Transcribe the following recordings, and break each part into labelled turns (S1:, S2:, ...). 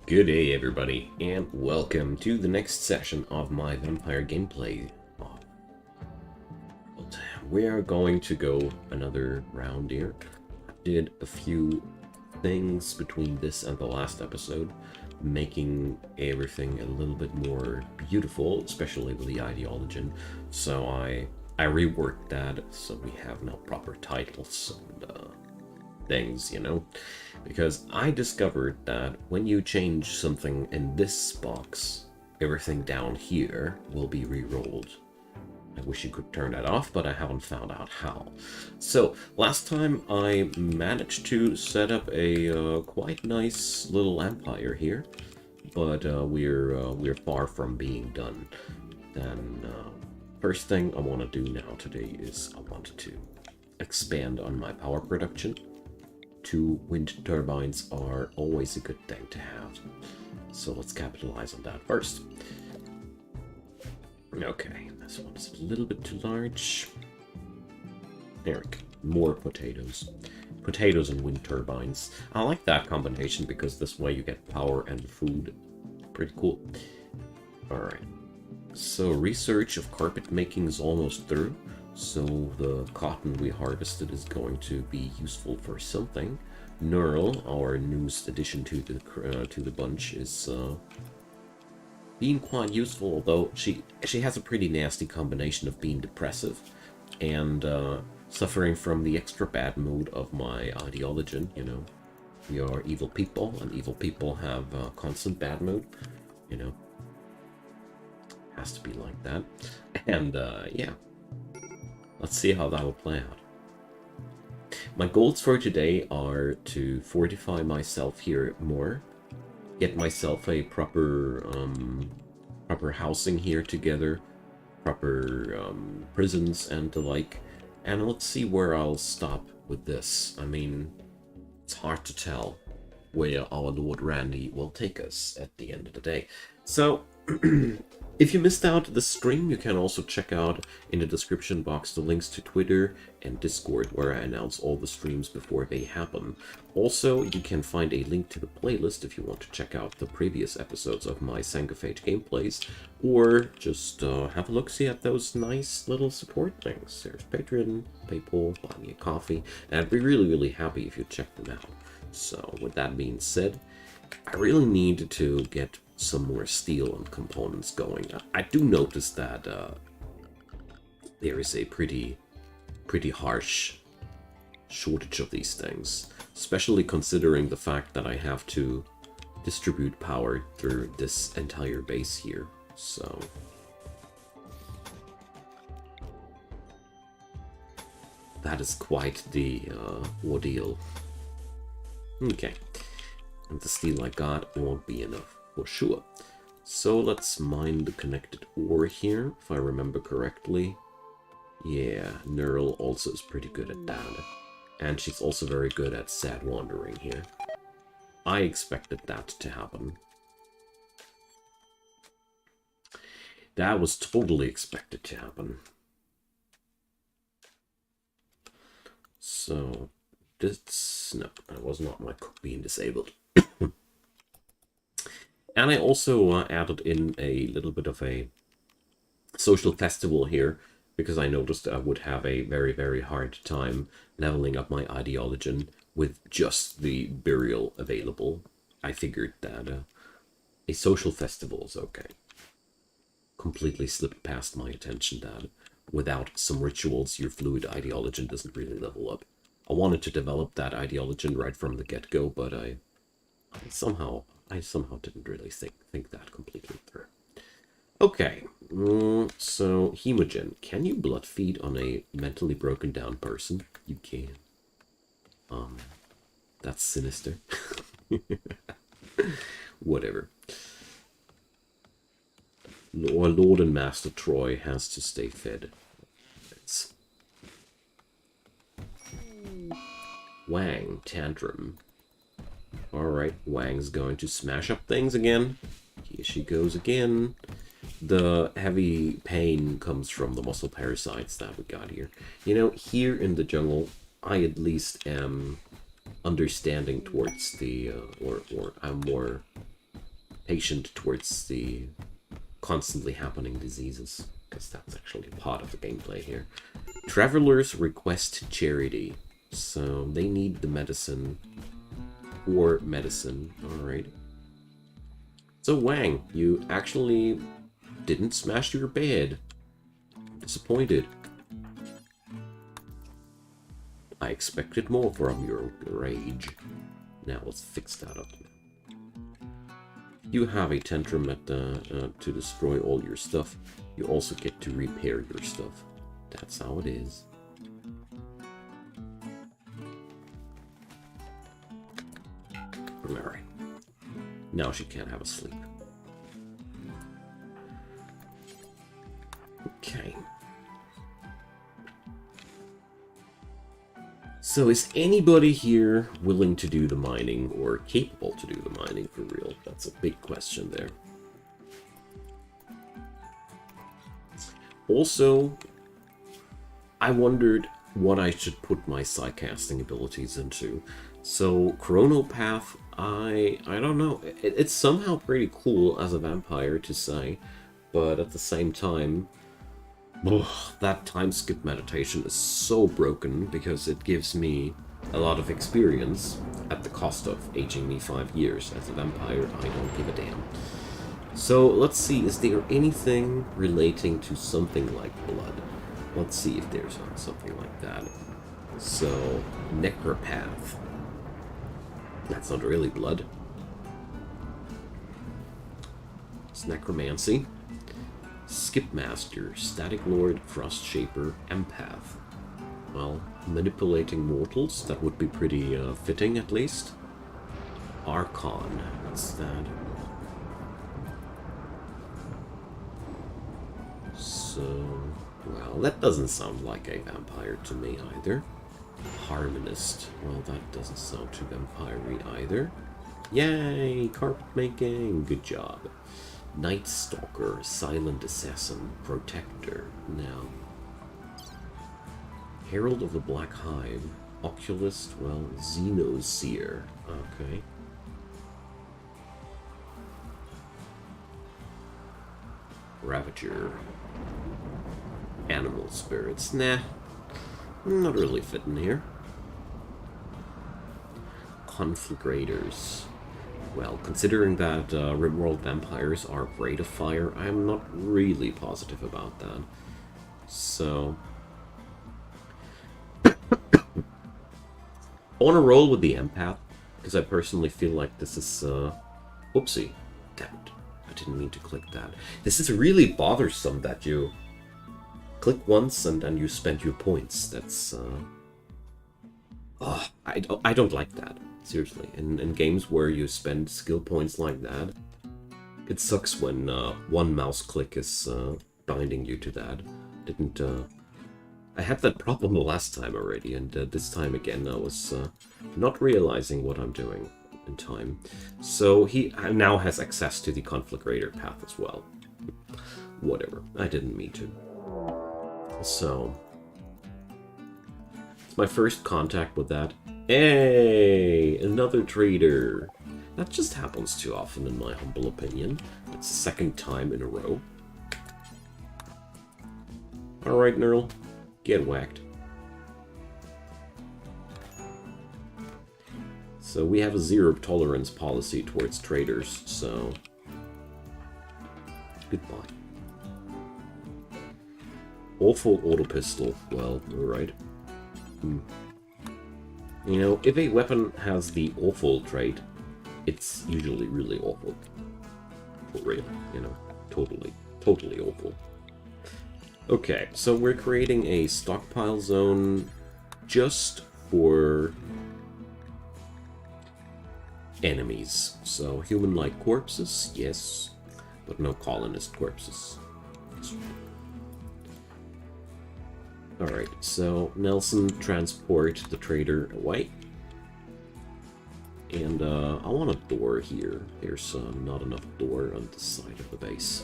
S1: Good day, everybody, and welcome to the next session of my vampire gameplay. We are going to go another round here. I did a few things between this and the last episode, making everything a little bit more beautiful, especially with the ideology. So I reworked that so we have now proper titles and things, because I discovered that when you change something in this box, everything down here will be re-rolled. I wish you could turn that off, but I haven't found out how. So last time I managed to set up a quite nice little empire here, but we're far from being done. Then first thing I want to do now today is I want to expand on my power production. 2 wind turbines are always a good thing to have. So let's capitalize on that first. Okay, this one's a little bit too large. There we go. More potatoes. Potatoes and wind turbines. I like that combination because this way you get power and food. Pretty cool. Alright. So research of carpet making is almost through. So the cotton we harvested is going to be useful for something. Neural, our newest addition to the bunch, is being quite useful. Although she has a pretty nasty combination of being depressive and suffering from the extra bad mood of my ideology. You know, we are evil people, and evil people have constant bad mood. You know, has to be like that. And yeah. Let's see how that will play out. My goals for today are to fortify myself here more, get myself a proper housing here together, proper prisons and the like, and let's see where I'll stop with this. I mean, it's hard to tell where our Lord Randy will take us at the end of the day. So, if you missed out the stream, you can also check out in the description box the links to Twitter and Discord, where I announce all the streams before they happen. Also, you can find a link to the playlist if you want to check out the previous episodes of my Sanguophage gameplays, or just have a look-see at those nice little support things. There's Patreon, PayPal, Buy Me a Coffee, and I'd be really, really happy if you check them out. So, with that being said, I really need to get some more steel and components going. I do notice that there is a pretty harsh shortage of these things, especially considering the fact that I have to distribute power through this entire base here. So that is quite the ordeal. Okay, and the steel I got won't be enough for sure. So let's mine the connected ore here, if I remember correctly. Yeah, Neural also is pretty good at that. And she's also very good at sad wandering here. I expected that to happen. That was totally expected to happen. So, this... no, that was not my cook being disabled. And I also added in a little bit of a social festival here, because I noticed I would have a very, very hard time leveling up my ideology with just the burial available. I figured that a social festival is okay. Completely slipped past my attention that without some rituals, your fluid ideology doesn't really level up. I wanted to develop that ideology right from the get-go, but I somehow didn't really think that completely through. Okay, so Hemogen, can you blood feed on a mentally broken down person? You can. That's sinister. Whatever. Our Lord and Master Troy has to stay fed. It's... Wang, Tantrum. Alright, Wang's going to smash up things again. Here she goes again. The heavy pain comes from the muscle parasites that we got here. You know, here in the jungle, I at least am understanding towards the, or I'm more patient towards the constantly happening diseases, because that's actually part of the gameplay here. Travelers request charity, so they need the medicine or medicine. Alright. So Wang, you actually didn't smash your bed. Disappointed. I expected more from your rage. Now let's fix that up. You have a tantrum at to destroy all your stuff. You also get to repair your stuff. That's how it is. Alright. Now she can't have a sleep. Okay. So is anybody here willing to do the mining or capable to do the mining for real? That's a big question there. Also, I wondered what I should put my Psycasting abilities into. So Chronopath, I don't know. It's somehow pretty cool as a vampire to say, but at the same time, that time skip meditation is so broken because it gives me a lot of experience at the cost of aging me 5 years. As a vampire, I don't give a damn. So let's see, is there anything relating to something like blood? Let's see if there's something like that. So, Necropath. That's not really blood. It's necromancy. Skipmaster, Static Lord, Frost Shaper, Empath. Well, manipulating mortals, that would be pretty fitting at least. Archon, what's that? So, well, that doesn't sound like a vampire to me either. Harmonist, well, that doesn't sound too vampire-y either. Yay, carpet making, good job. Night Stalker, Silent Assassin, Protector. Now, Herald of the Black Hive, Oculist, well, Xenoseer. Okay. Ravager. Animal Spirits. Nah, not really fitting here. Conflagrators. Well, considering that RimWorld vampires are afraid of fire, I'm not really positive about that. So, I want to roll with the empath, because I personally feel like this is, whoopsie. Damn it. I didn't mean to click that. This is really bothersome that you click once and then you spend your points. That's, oh, I don't like that. Seriously, in games where you spend skill points like that, it sucks when one mouse click is binding you to that. I had that problem the last time already, and this time again I was not realizing what I'm doing in time. So he now has access to the Conflagrator path as well. Whatever, I didn't mean to. So, it's my first contact with that. Hey, another trader. That just happens too often in my humble opinion. It's the second time in a row. Alright, Nerl. Get whacked. So we have a zero tolerance policy towards traders, so goodbye. Awful auto pistol. Well, alright. You know, if a weapon has the awful trait, it's usually really awful. For real, you know, totally awful. Okay, so we're creating a stockpile zone just for enemies. So human-like corpses, yes, but no colonist corpses. Alright, so Nelson, transport the trader away. And I want a door here. There's not enough door on this side of the base.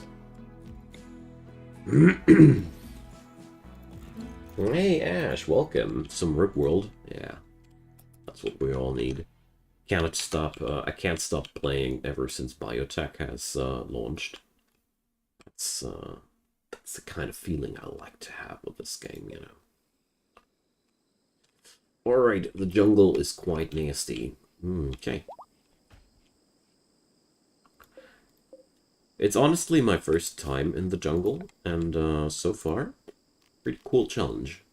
S1: Hey Ash, welcome. Some RimWorld. Yeah, that's what we all need. Cannot stop. I can't stop playing ever since Biotech has launched. That's the kind of feeling I like to have with this game, you know. Alright, the jungle is quite nasty. Okay. It's honestly my first time in the jungle, and so far, pretty cool challenge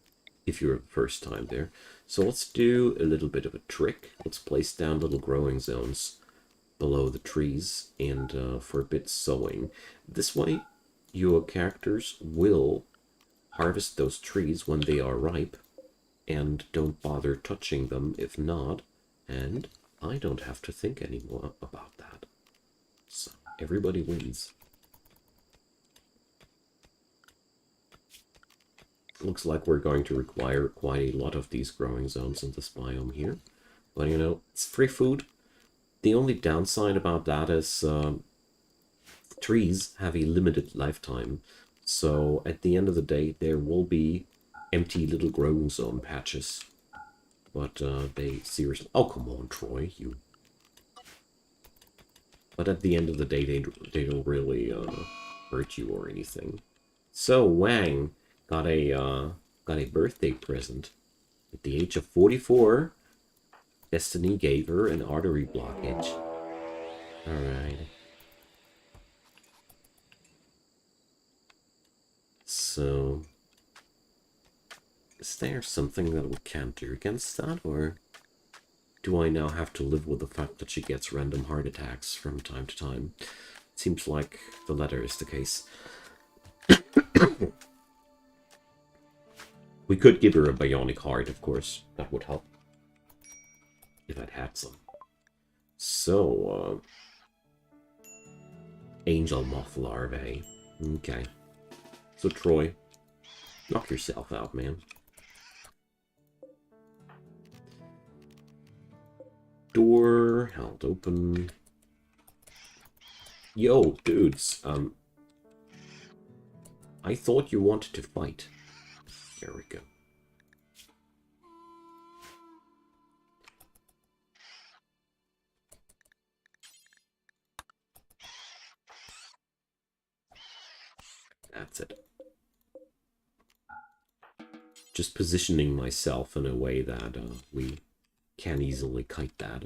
S1: if you're the first time there. So let's do a little bit of a trick. Let's place down little growing zones below the trees and forbid sowing. This way, your characters will harvest those trees when they are ripe and don't bother touching them if not, and I don't have to think anymore about that. So everybody wins. Looks like we're going to require quite a lot of these growing zones in this biome here. But you know, it's free food. The only downside about that is trees have a limited lifetime. So at the end of the day, there will be empty little growing zone patches. But they seriously... Oh, come on, Troy, you... But at the end of the day, they don't really hurt you or anything. So Wang got a birthday present. At the age of 44, Destiny gave her an artery blockage. Alright. So... Is there something that we can't do against that, or do I now have to live with the fact that she gets random heart attacks from time to time? It seems like the latter is the case. We could give her a bionic heart, of course. That would help. If I'd had some. So, angel moth larvae. Okay. So, Troy, knock yourself out, man. Door held open. Yo, dudes, I thought you wanted to fight. There we go. That's it. Just positioning myself in a way that we can easily kite that.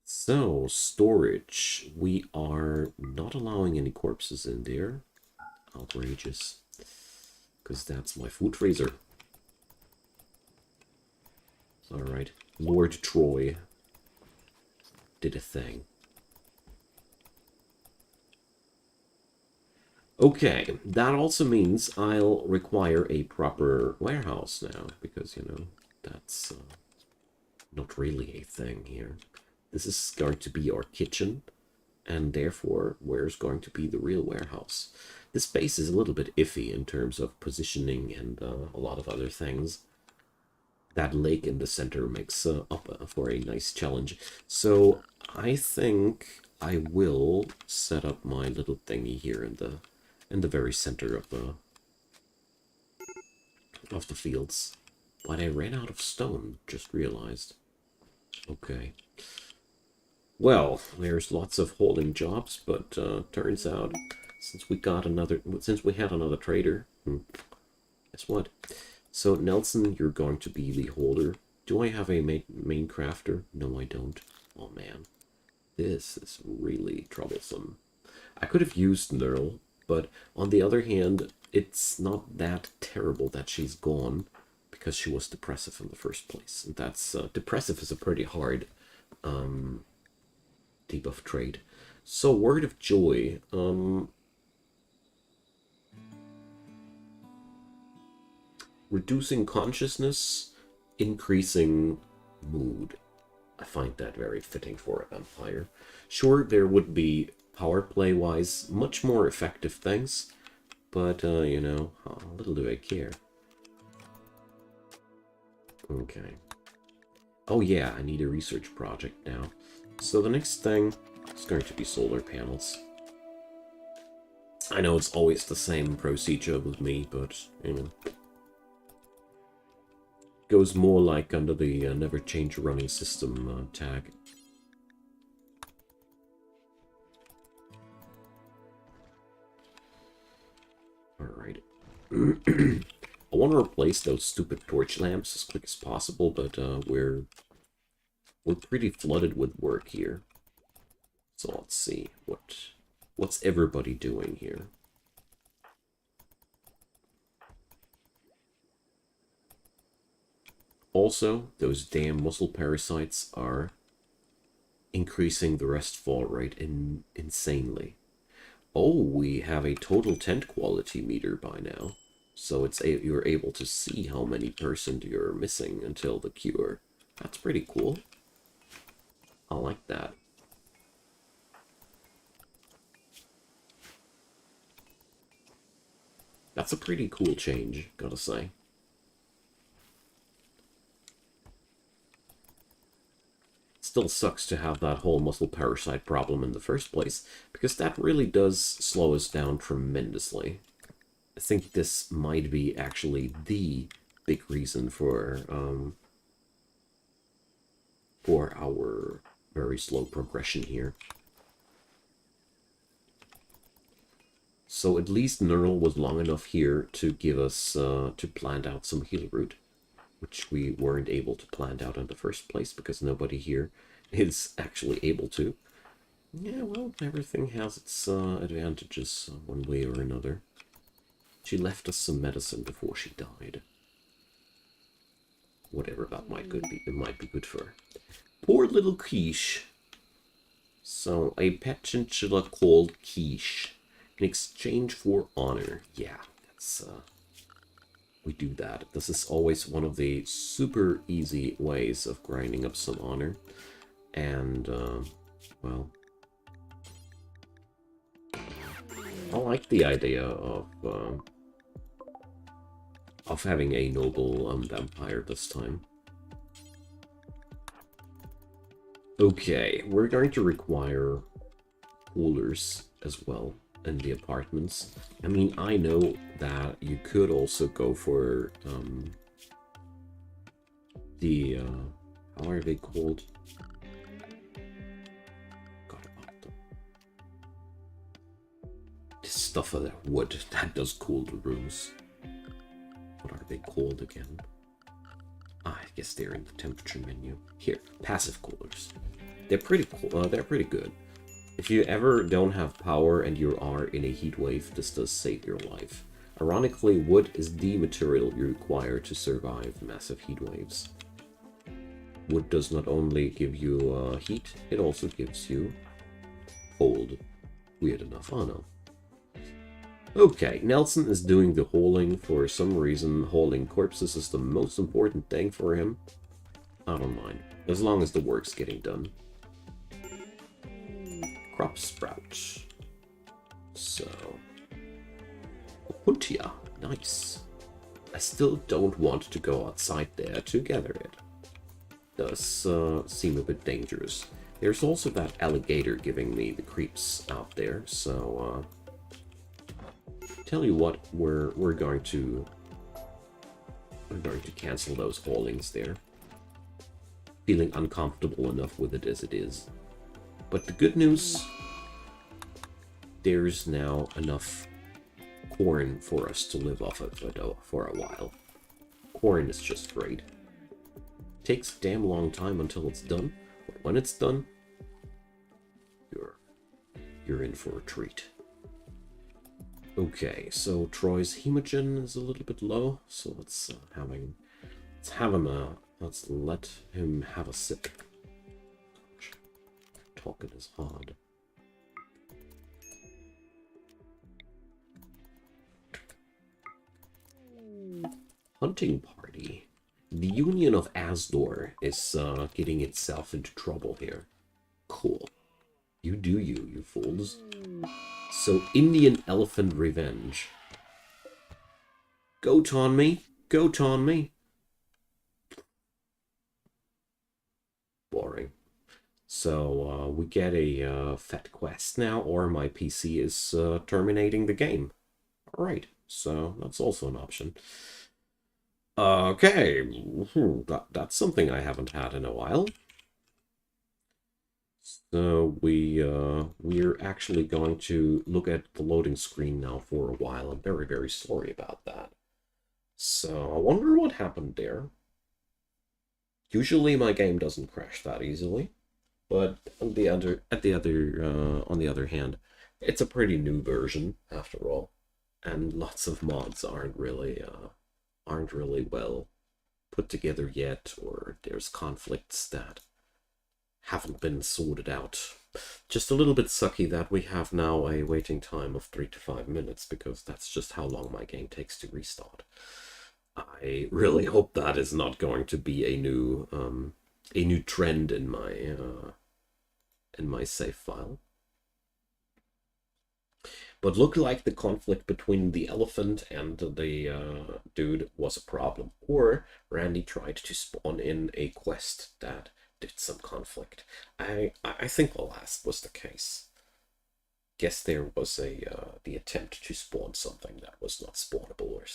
S1: So, storage. We are not allowing any corpses in there. Outrageous. Because that's my food freezer. Alright. Lord Troy did a thing. Okay, that also means I'll require a proper warehouse now. Because, you know, that's not really a thing here. This is going to be our kitchen. And therefore, where's going to be the real warehouse? This space is a little bit iffy in terms of positioning and a lot of other things. That lake in the center makes up for a nice challenge. So I think I will set up my little thingy here in the very center of the fields. But I ran out of stone, just realized. Okay. Well, there's lots of holding jobs, but turns out since we had another trader, guess what? So Nelson, you're going to be the holder. Do I have a main crafter? No, I don't. Oh man, this is really troublesome. I could have used Nerl, but on the other hand, it's not that terrible that she's gone because she was depressive in the first place. And that's depressive is a pretty hard debuff trait. So word of joy. Reducing consciousness, increasing mood. I find that very fitting for a vampire. Sure, there would be power play-wise much more effective things, but you know, little do I care. Okay. Oh yeah, I need a research project now. So the next thing is going to be solar panels. I know it's always the same procedure with me, but you know, goes more like under the never change running system tag. Alright. I want to replace those stupid torch lamps as quick as possible, but we're pretty flooded with work here. So let's see what's everybody doing here. Also, those damn mussel parasites are increasing the rest fall rate insanely. Oh, we have a total tent quality meter by now. So you're able to see how many % you're missing until the cure. That's pretty cool. I like that. That's a pretty cool change, gotta say. Still sucks to have that whole mussel parasite problem in the first place, because that really does slow us down tremendously. I think this might be actually the big reason for our very slow progression here. So at least Knurl was long enough here to give us, to plant out some heal root, which we weren't able to plant out in the first place because nobody here is actually able to. Yeah, well, everything has its advantages one way or another. She left us some medicine before she died. Whatever that might be, it might be good for her. Poor little Quiche. So, a pet chinchilla called Quiche. In exchange for honor. Yeah, that's, we do that. This is always one of the super easy ways of grinding up some honor. And, well, I like the idea of having a noble vampire this time. Okay, we're going to require coolers as well in the apartments. I mean, I know that you could also go for the how are they called? Forgot about them. This stuff of that wood that does cool the rooms. What are they called again? Ah, I guess they're in the temperature menu. Here, passive coolers. They're pretty cool. They're pretty good. If you ever don't have power and you are in a heat wave, this does save your life. Ironically, wood is the material you require to survive massive heat waves. Wood does not only give you heat, it also gives you cold. Weird enough, I know. Okay, Nelson is doing the hauling. For some reason, hauling corpses is the most important thing for him. I don't mind, as long as the work's getting done. Crop sprout. So, Puntia, nice. I still don't want to go outside there to gather it. Does seem a bit dangerous. There's also that alligator giving me the creeps out there, so tell you what, we're going to cancel those haulings there. Feeling uncomfortable enough with it as it is. But the good news, there's now enough corn for us to live off of it for a while. Corn is just great. Takes a damn long time until it's done, but when it's done, you're in for a treat. Okay, so Troy's hemogen is a little bit low, so let's let him have a sip. Talking is hard. Hunting party. The Union of Asdor is getting itself into trouble here. Cool. You do you, you fools. So, Indian Elephant Revenge. Goat on me. Goat on me. Boring. So, we get a fat quest now, or my PC is terminating the game. Alright, so that's also an option. Okay, that's something I haven't had in a while. So we're actually going to look at the loading screen now for a while. I'm very, very sorry about that. So I wonder what happened there. Usually my game doesn't crash that easily, but on the other hand, it's a pretty new version after all, and lots of mods aren't really well put together yet, or there's conflicts that haven't been sorted out. Just a little bit sucky that we have now a waiting time of 3 to 5 minutes, because that's just how long my game takes to restart. I really hope that is not going to be a new trend in my save file. But looked like the conflict between the elephant and the dude was a problem. Or Randy tried to spawn in a quest that did some conflict. I think the last was the case. Guess there was the attempt to spawn something that was not spawnable or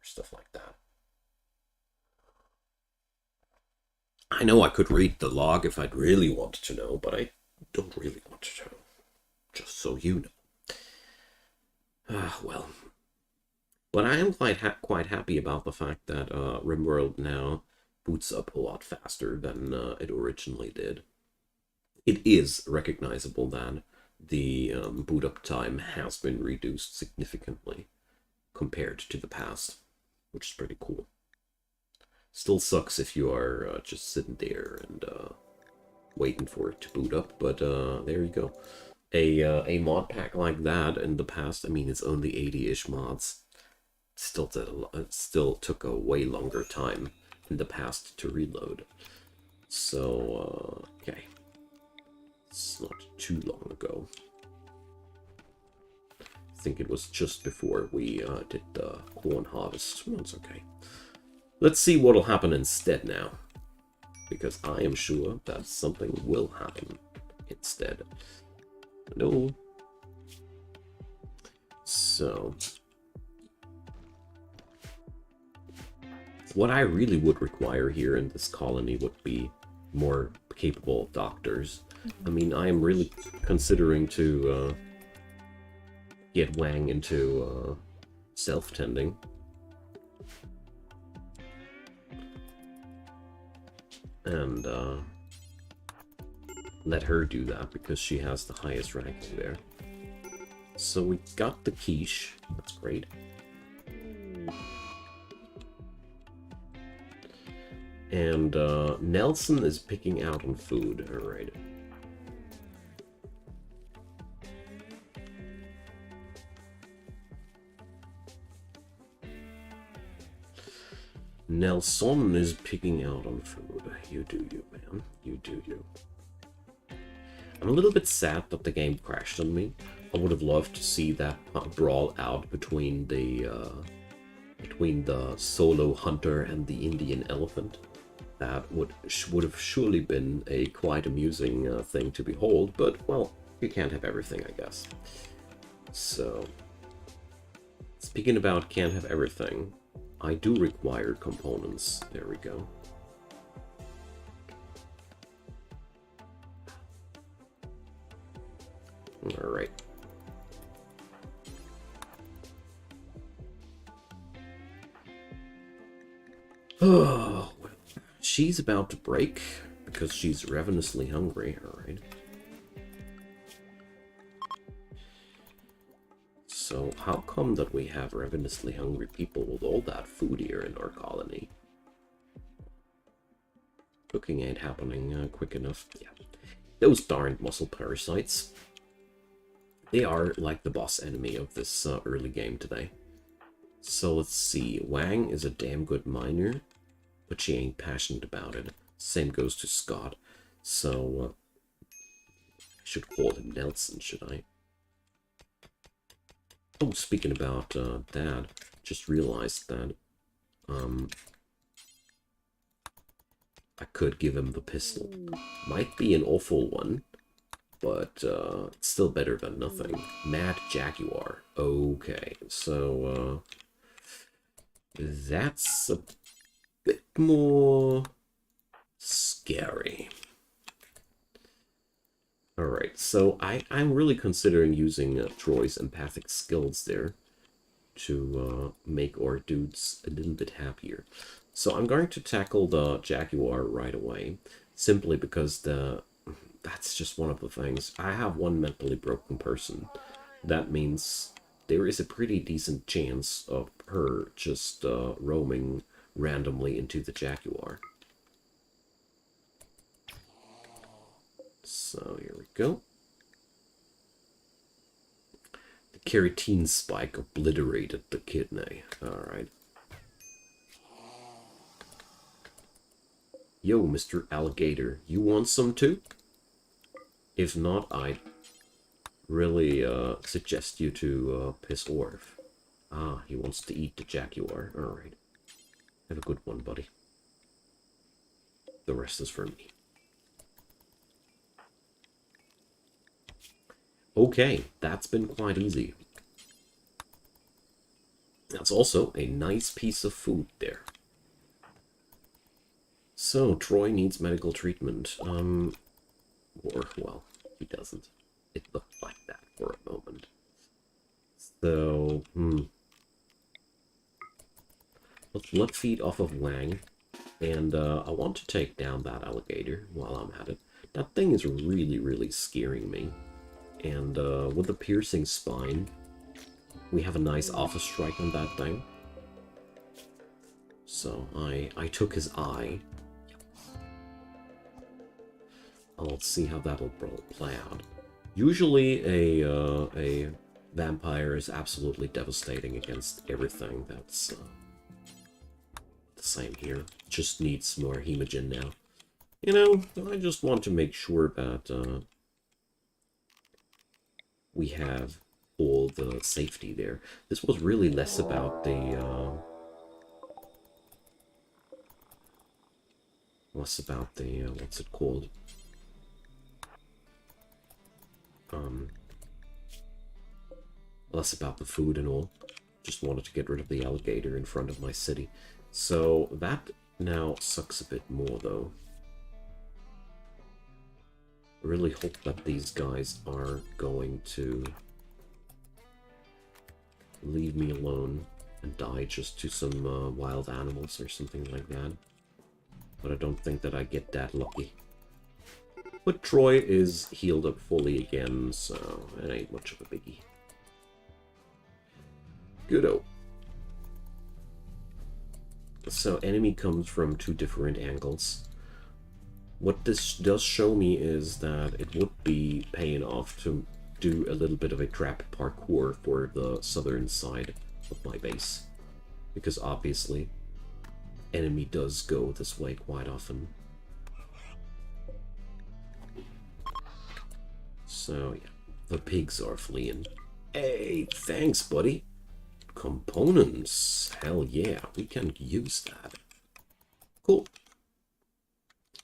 S1: stuff like that. I know I could read the log if I'd really wanted to know, but I don't really want to know. Just so you know. Well. But I am quite happy about the fact that RimWorld now boots up a lot faster than it originally did. It is recognizable that the boot up time has been reduced significantly compared to the past, which is pretty cool. Still sucks if you are just sitting there and waiting for it to boot up, but there you go. A mod pack like that in the past, I mean, it's only 80-ish mods. It still took a way longer time in the past to reload. So, okay. It's not too long ago. I think it was just before we did the corn harvest. Well, it's okay. Let's see what'll happen instead now. Because I am sure that something will happen instead. No. So, what I really would require here in this colony would be more capable doctors. I mean, I am really considering to get Wang into self-tending. And let her do that because she has the highest ranking there. So we got the quiche. That's great. And Nelson is picking out on food. All right. Nelson is picking out on food. You do you, man. You do you. I'm a little bit sad that the game crashed on me. I would have loved to see that brawl out between the solo hunter and the Indian elephant. That would have surely been a quite amusing thing to behold, but, well, you can't have everything, I guess. So, speaking about can't have everything, I do require components. There we go. Alright. Oh, well, she's about to break because she's ravenously hungry. Alright. So, how come that we have ravenously hungry people with all that food here in our colony? Cooking ain't happening quick enough. Yeah. Those darned muscle parasites. They are like the boss enemy of this early game today. So let's see. Wang is a damn good miner, but she ain't passionate about it. Same goes to Scott. So I should call him Nelson, should I? Oh, speaking about that, just realized that I could give him the pistol. Might be an awful one, but it's still better than nothing. Mad Jaguar. Okay, so that's a bit more scary. Alright, so I'm really considering using Troy's empathic skills there to make our dudes a little bit happier. So I'm going to tackle the Jaguar right away, simply because that's just one of the things. I have one mentally broken person. That means there is a pretty decent chance of her just roaming randomly into the Jaguar. So here we go. The carotene spike obliterated the kidney. Alright. Yo, Mr. Alligator, you want some too? If not, I really suggest you to piss off. Ah, he wants to eat the Jaguar. Alright. Have a good one, buddy. The rest is for me. Okay, that's been quite easy. That's also a nice piece of food there. So, Troy needs medical treatment. Or, well, he doesn't. It looked like that for a moment. So, let's feed off of Wang. And I want to take down that alligator while I'm at it. That thing is really, really scaring me. And with the piercing spine, we have a nice office strike on that thing. So I took his eye. Let's see how that'll play out. Usually a vampire is absolutely devastating against everything. That's the same here. Just needs more hemogen now. You know, I just want to make sure that we have all the safety there. This was really less about the what's it called? Less about the food and all. Just wanted to get rid of the alligator in front of my city. So that now sucks a bit more though. I really hope that these guys are going to leave me alone and die just to some wild animals or something like that. But I don't think that I get that lucky. But Troy is healed up fully again, so it ain't much of a biggie. Good-o. So enemy comes from two different angles. What this does show me is that it would be paying off to do a little bit of a trap parkour for the southern side of my base. Because obviously, enemy does go this way quite often. So yeah, the pigs are fleeing. Hey, thanks buddy. Components, hell yeah, we can use that. Cool.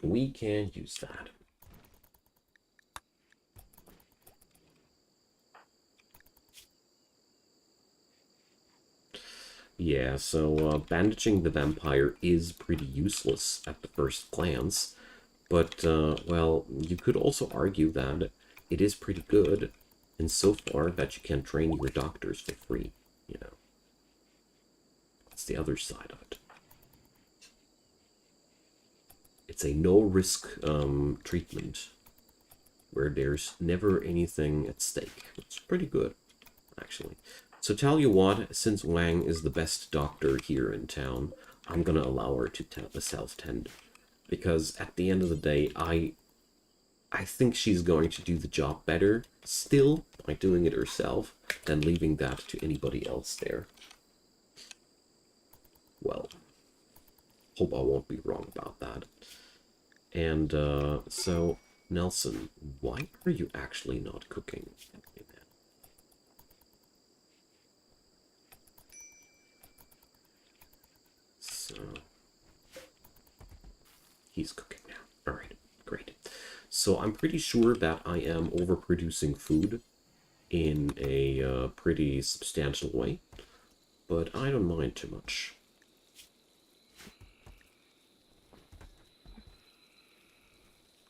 S1: We can use that. Yeah, so bandaging the vampire is pretty useless at the first glance, but, well, you could also argue that it is pretty good insofar that you can train your doctors for free, you know. That's the other side of it. It's a no-risk treatment where there's never anything at stake. It's pretty good, actually. So tell you what, since Wang is the best doctor here in town, I'm gonna allow her to self-tend. Because at the end of the day, I think she's going to do the job better still by doing it herself than leaving that to anybody else there. Well, hope I won't be wrong about that. And so, Nelson, why are you actually not cooking? So, he's cooking now. Alright, great. So I'm pretty sure that I am overproducing food in a pretty substantial way, but I don't mind too much.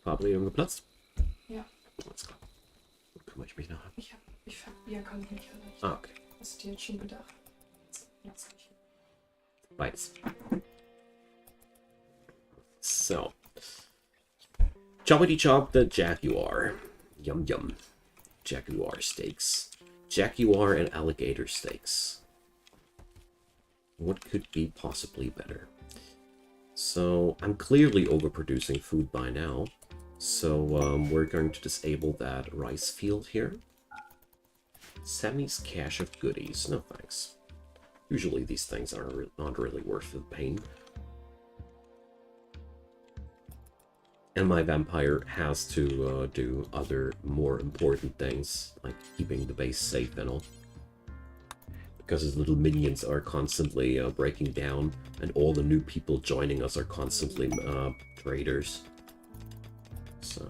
S1: Haben wir irgendeinen Platz?
S2: Ja.
S1: Alles klar. Kümmere ich mich nachher.
S2: Ich Bier kann ich nicht erreichen.
S1: Ah, okay.
S2: Hast du dir jetzt schon gedacht? Jetzt nicht.
S1: Beides. So. Choppity chop the Jaguar. Yum yum. Jaguar steaks. Jaguar and alligator steaks. What could be possibly better? So, I'm clearly overproducing food by now. So, we're going to disable that rice field here. Sammy's cache of goodies. No thanks. Usually these things are not really worth the pain. And my vampire has to do other more important things, like keeping the base safe and all. Because his little minions are constantly breaking down, and all the new people joining us are constantly traders. So,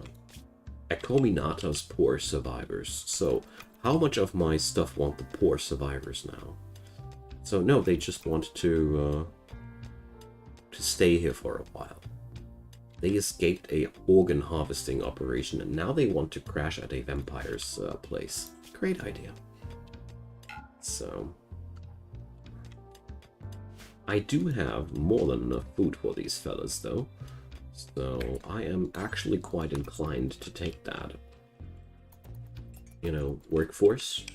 S1: Acominata's poor survivors. So, how much of my stuff want the poor survivors now? So no, they just want to stay here for a while. They escaped a organ harvesting operation, and now they want to crash at a vampire's place. Great idea. So, I do have more than enough food for these fellas, though. So, I am actually quite inclined to take that. You know, workforce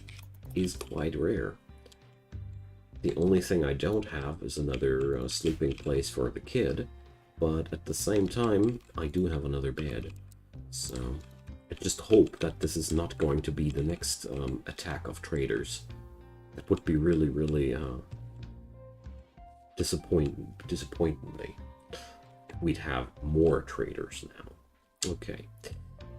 S1: is quite rare. The only thing I don't have is another sleeping place for the kid. But at the same time, I do have another bed. So, I just hope that this is not going to be the next attack of traders. That would be really, really disappointing me. We'd have more traders now. Okay.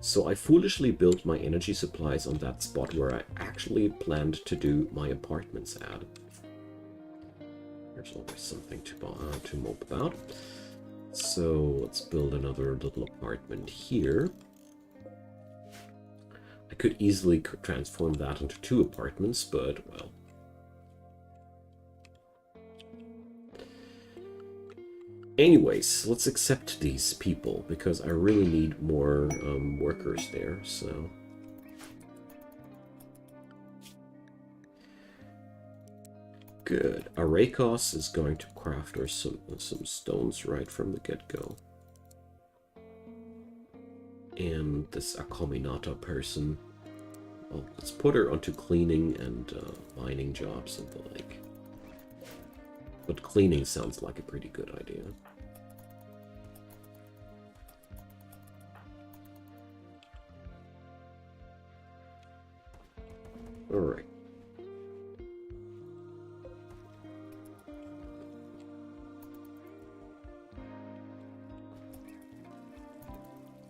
S1: So I foolishly built my energy supplies on that spot where I actually planned to do my apartments at. There's always something to mope about. So let's build another little apartment here. I could easily transform that into 2 apartments, but well. Anyways, let's accept these people because I really need more workers there, so. Good. Arakos is going to craft her some stones right from the get-go. And this Acominata person, well, let's put her onto cleaning and mining jobs and the like. But cleaning sounds like a pretty good idea. Alright.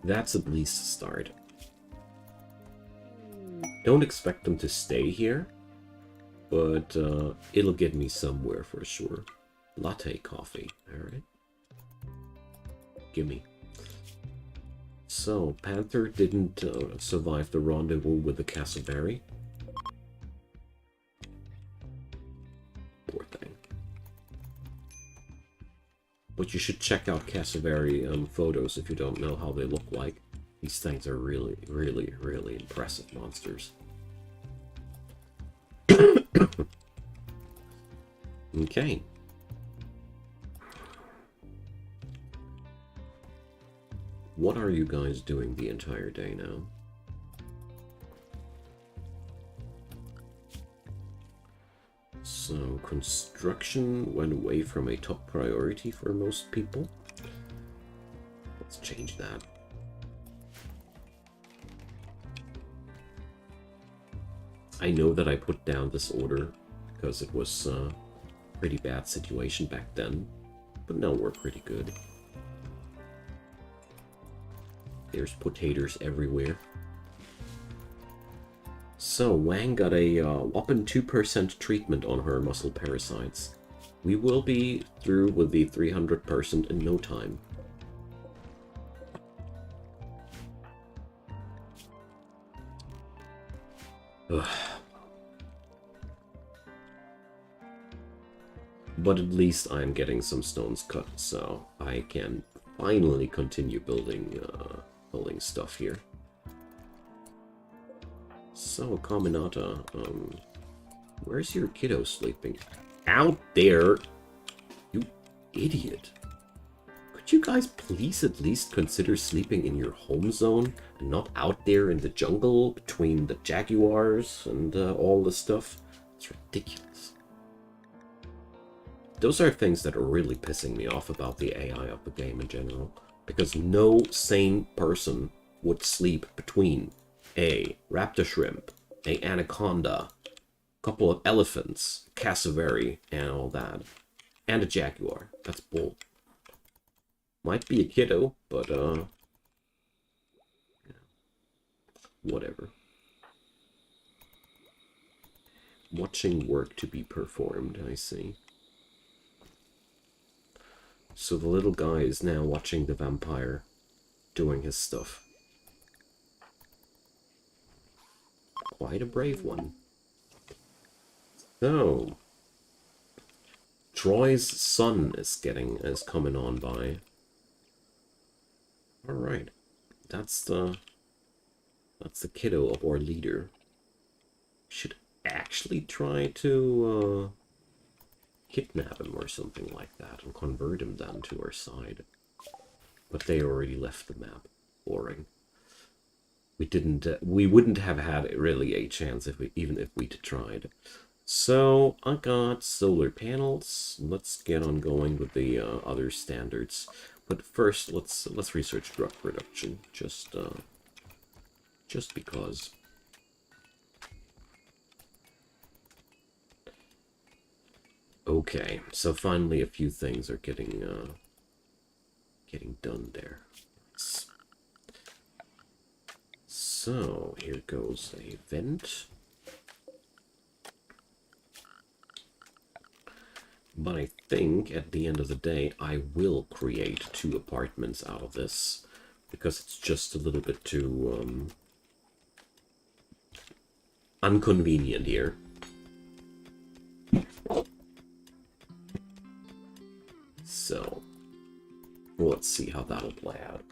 S1: That's at least a start. Don't expect them to stay here, but it'll get me somewhere for sure. Latte coffee, alright. Gimme. So, Panther didn't survive the rendezvous with the Cassowary. Poor thing. But you should check out Cassowary photos if you don't know how they look like. These things are really, really, really impressive monsters. Okay. What are you guys doing the entire day now? So, construction went away from a top priority for most people. Let's change that. I know that I put down this order because it was a pretty bad situation back then, but now we're pretty good. There's potatoes everywhere. So, Wang got a whopping 2% treatment on her muscle parasites. We will be through with the 300% in no time. Ugh. But at least I'm getting some stones cut, so I can finally continue building stuff here. So, Caminata, where's your kiddo sleeping? Out there! You idiot. Could you guys please at least consider sleeping in your home zone and not out there in the jungle between the jaguars and all the stuff? It's ridiculous. Those are things that are really pissing me off about the AI of the game in general, because no sane person would sleep between a raptor shrimp, a anaconda, a couple of elephants, cassowary, and all that, and a jaguar. That's bull. Might be a kiddo, but yeah. Whatever. Watching work to be performed, I see. So the little guy is now watching the vampire doing his stuff. Quite a brave one. So, Troy's son is coming on by. All right, that's the kiddo of our leader. Should actually try to kidnap him or something like that and convert him then to our side. But they already left the map. Boring. We wouldn't have had really a chance even if we'd tried. So I got solar panels. Let's get on going with the other standards. But first, let's research drug production. Just because. Okay, so finally a few things are getting done there. So here goes a vent. But I think at the end of the day I will create 2 apartments out of this, because it's just a little bit too inconvenient here. So let's see how that'll play out.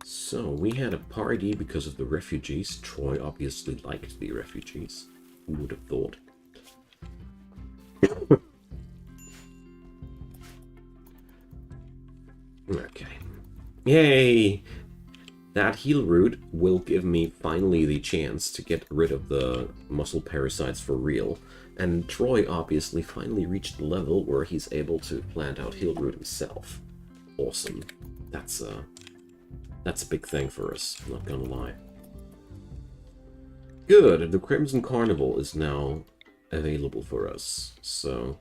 S1: So we had a party because of the refugees. Troy obviously liked the refugees. Who would have thought? Okay. Yay! That heal root will give me finally the chance to get rid of the muscle parasites for real. And Troy obviously finally reached the level where he's able to plant out heal root himself. Awesome. That's a big thing for us, I'm not gonna lie. Good, the Crimson Carnival is now available for us, so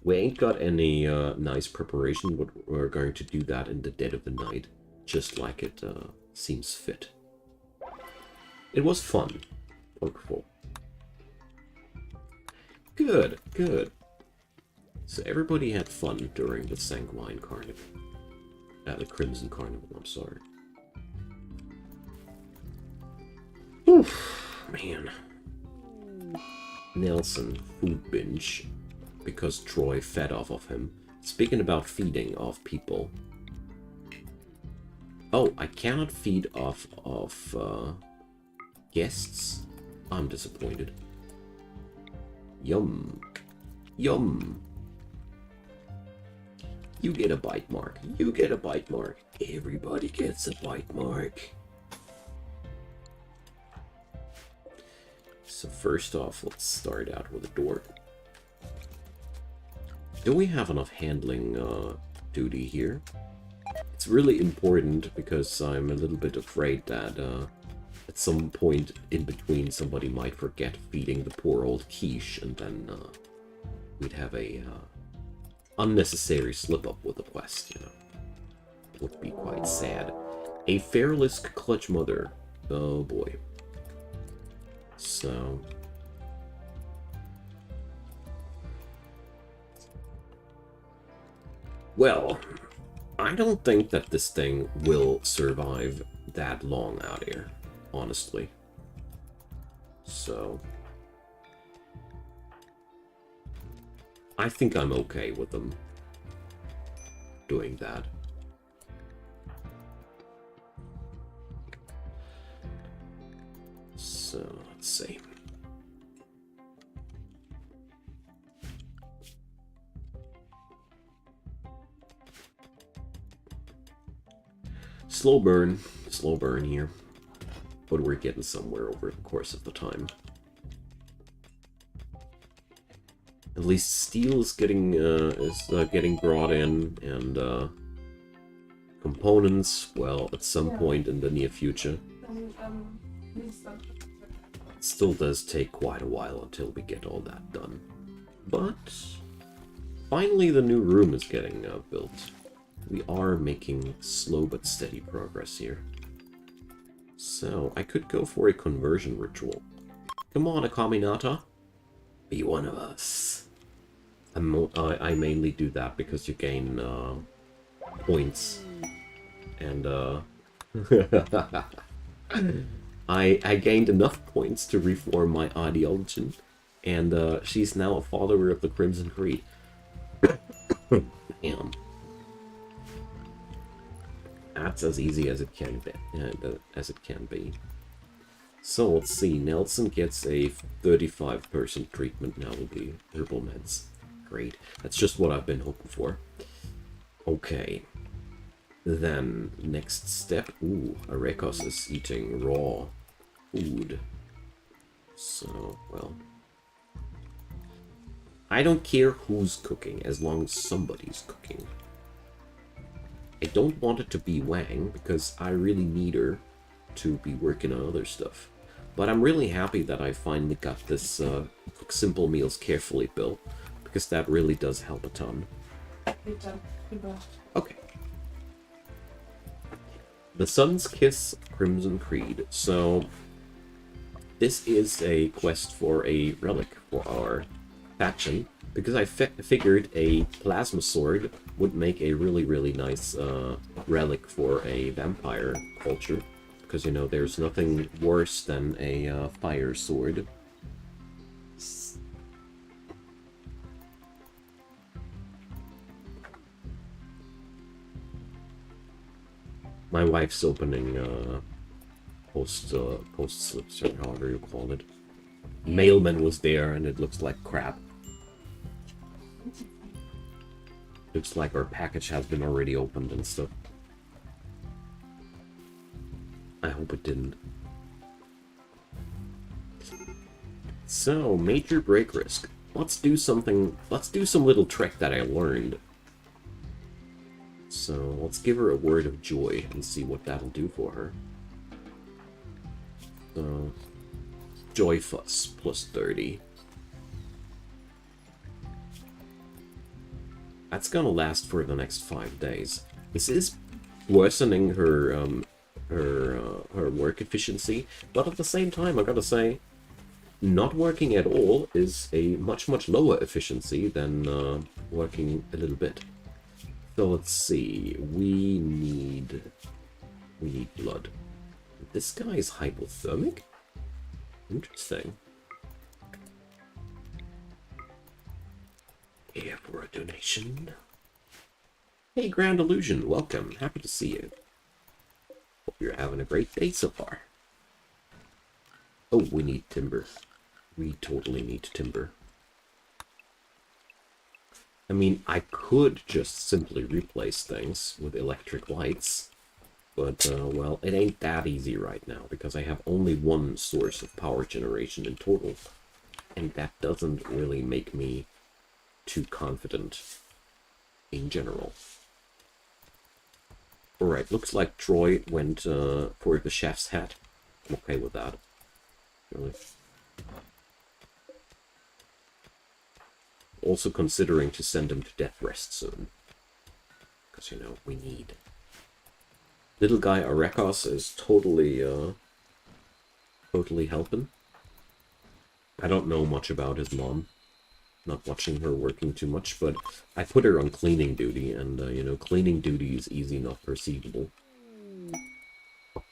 S1: we ain't got any nice preparation, but we're going to do that in the dead of the night, just like it seems fit. It was fun. Wonderful. Good, good. So everybody had fun during the Sanguine Carnival. The Crimson Carnival, I'm sorry. Oof, man. Nelson, food binge. Because Troy fed off of him. Speaking about feeding off people. Oh, I cannot feed off of guests? I'm disappointed. Yum. Yum. You get a bite mark. You get a bite mark. Everybody gets a bite mark. So first off, let's start out with a door. Do we have enough handling duty here? It's really important because I'm a little bit afraid that at some point in between somebody might forget feeding the poor old quiche, and then we'd have a unnecessary slip-up with the quest, you know. Would be quite sad. A Fairless Clutch Mother. Oh boy. So... well, I don't think that this thing will survive that long out here, honestly. So... I think I'm okay with them doing that. So, let's see. Slow burn here. But we're getting somewhere over the course of the time. At least steel is getting brought in, and components, well, at some point in the near future. It still does take quite a while until we get all that done. But finally the new room is getting built. We are making slow but steady progress here. So, I could go for a conversion ritual. Come on, Akaminata. Be one of us. I mainly do that because you gain points. And I gained enough points to reform my ideology. And she's now a follower of the Crimson Creed. Damn. That's as easy as it can be. So let's see. Nelson gets a 35% treatment now with the herbal meds. Great. That's just what I've been hoping for. Okay. Then next step. Ooh, Arekos is eating raw food. So well, I don't care who's cooking as long as somebody's cooking. I don't want it to be Wang, because I really need her to be working on other stuff. But I'm really happy that I finally got this Cook Simple Meals Carefully bill, because that really does help a ton. Okay. The Sun's Kiss Crimson Creed. So, this is a quest for a relic for our faction, because I figured a plasma sword would make a really nice relic for a vampire culture, because you know there's nothing worse than a fire sword. My wife's opening post slips, or however you call it. Mailman was there and it looks like crap. Looks like our package has been already opened and stuff. I hope it didn't. So, major break risk. Let's do something, let's do some little trick that I learned. So, let's give her a word of joy and see what that'll do for her. So, Joy Fuss, plus 30. That's gonna last for the next 5 days. This is worsening her her work efficiency, but at the same time, I gotta say, not working at all is a much lower efficiency than working a little bit. So let's see. We need blood. This guy is hypothermic? Interesting. Here for a donation. Hey, Grand Illusion, welcome. Happy to see you. Hope you're having a great day so far. Oh, we need timber. We totally need timber. I mean, I could just simply replace things with electric lights, but, well, it ain't that easy right now, because I have only one source of power generation in total, and that doesn't really make me too confident in general. Alright, looks like Troy went for the chef's hat. I'm okay with that. Really. Also considering to send him to death rest soon. Because, you know, we need. Little guy Arekos is totally helping. I don't know much about his mom. Not watching her working too much, but I put her on cleaning duty, and, you know, cleaning duty is easy enough perceivable.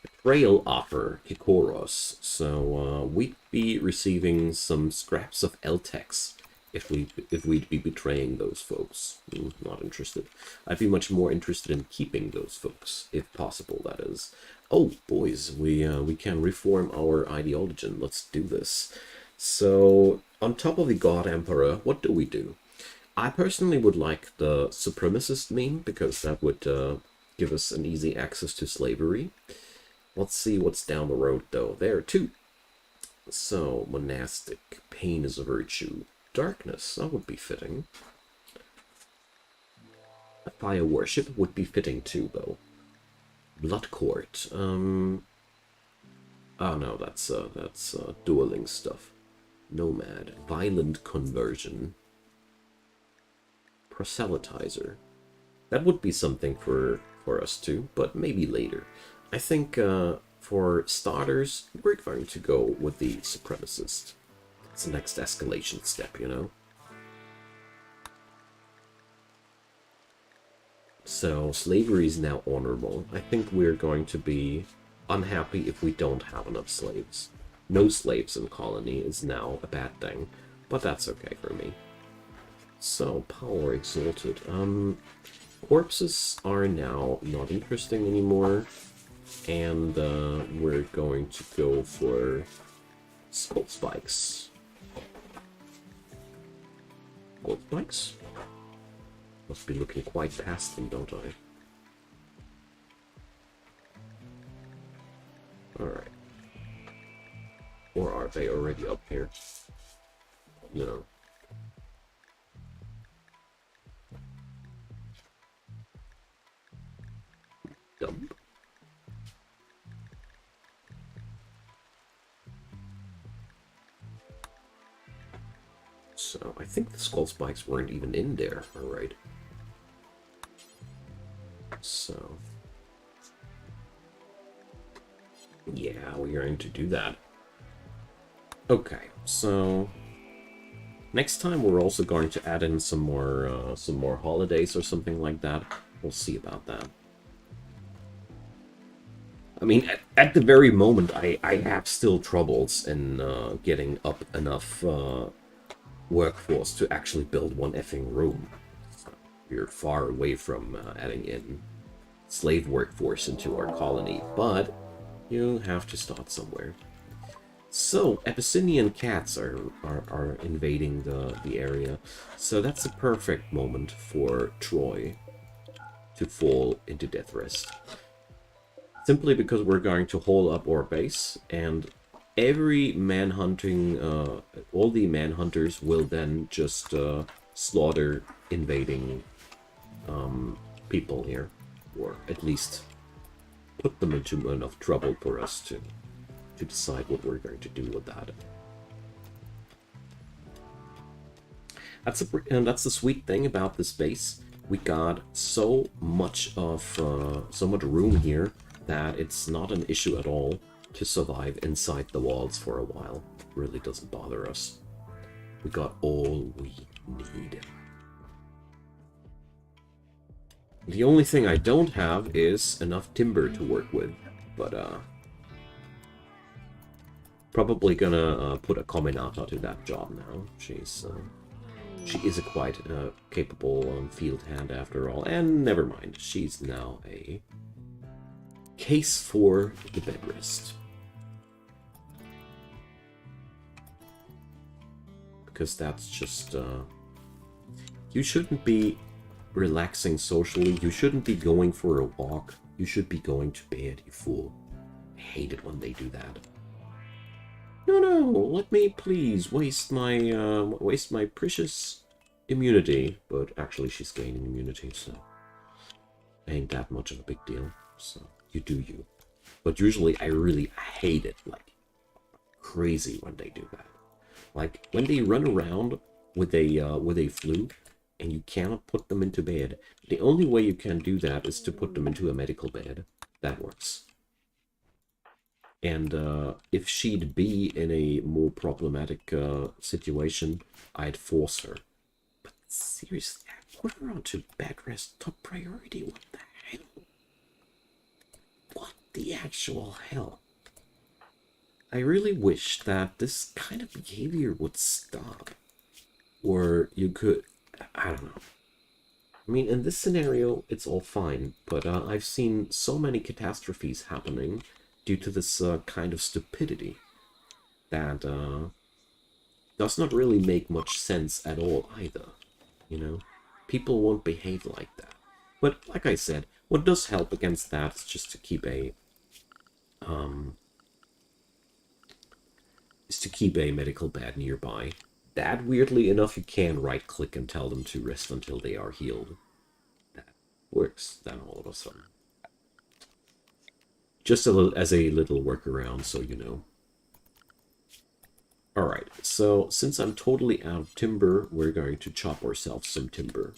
S1: Betrayal offer, Kikoros. So, we'd be receiving some scraps of Eltex if we'd be betraying those folks. Not interested. I'd be much more interested in keeping those folks, if possible, that is. Oh, boys, we can reform our ideology. Let's do this. So, on top of the God Emperor, what do we do? I personally would like the supremacist meme, because that would give us an easy access to slavery. Let's see what's down the road, though. There, too. So, monastic, pain is a virtue. Darkness, that would be fitting. Fire worship would be fitting, too, though. Blood court, oh no, that's dueling stuff. Nomad, violent conversion. Proselytizer. That would be something for us too, but maybe later. I think for starters, we're going to go with the supremacist. It's the next escalation step, you know? So, slavery is now honorable. I think we're going to be unhappy if we don't have enough slaves. No slaves in colony is now a bad thing, but that's okay for me. So, power exalted. Corpses are now not interesting anymore, and we're going to go for skull spikes. Skull spikes? Must be looking quite past them, don't I? Alright. Or are they already up here? No. Dump. So, I think the skull spikes weren't even in there, alright. So, yeah, we're going to do that. Okay, so next time we're also going to add in some more holidays or something like that. We'll see about that. I mean, at the very moment, I have still troubles in getting up enough workforce to actually build one effing room. We're far away from adding in slave workforce into our colony, but you have to start somewhere. So, Abyssinian cats are invading the area, so that's a perfect moment for Troy to fall into death rest. Simply because we're going to hold up our base, and every manhunting, all the manhunters will then just slaughter invading people here, or at least put them into enough trouble for us to decide what we're going to do with that. That's the sweet thing about this base. We got so much room here that it's not an issue at all to survive inside the walls for a while. It really doesn't bother us. We got all we need. The only thing I don't have is enough timber to work with, but probably gonna put a Kominata to that job now. She is a quite capable field hand after all, and never mind, she's now a case for the bed rest. Because that's just you shouldn't be relaxing socially, you shouldn't be going for a walk, you should be going to bed, you fool. I hate it when they do that. No, let me please waste my precious immunity. But actually she's gaining immunity, so ain't that much of a big deal. So you do you. But usually I really hate it like crazy when they do that. Like when they run around with a flu and you cannot put them into bed. The only way you can do that is to put them into a medical bed. That works. And if she'd be in a more problematic situation, I'd force her. But seriously, put her onto bed rest, top priority. What the hell? What the actual hell? I really wish that this kind of behavior would stop. Or you could, I don't know. I mean, in this scenario, it's all fine, but I've seen so many catastrophes happening due to this kind of stupidity that does not really make much sense at all either, you know? People won't behave like that. But like I said, what does help against that is just to keep a medical bed nearby. That, weirdly enough, you can right-click and tell them to rest until they are healed. That works then all of a sudden. Just as a little workaround, so you know. Alright, so since I'm totally out of timber, we're going to chop ourselves some timber.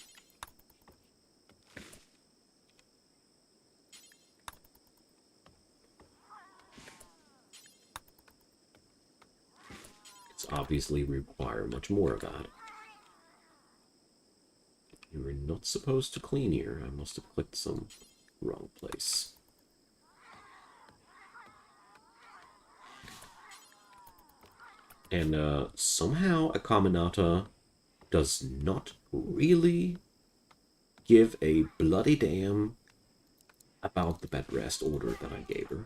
S1: It's obviously require much more of that. You were not supposed to clean here. I must have clicked some wrong place. And somehow a Caminata does not really give a bloody damn about the bed rest order that I gave her.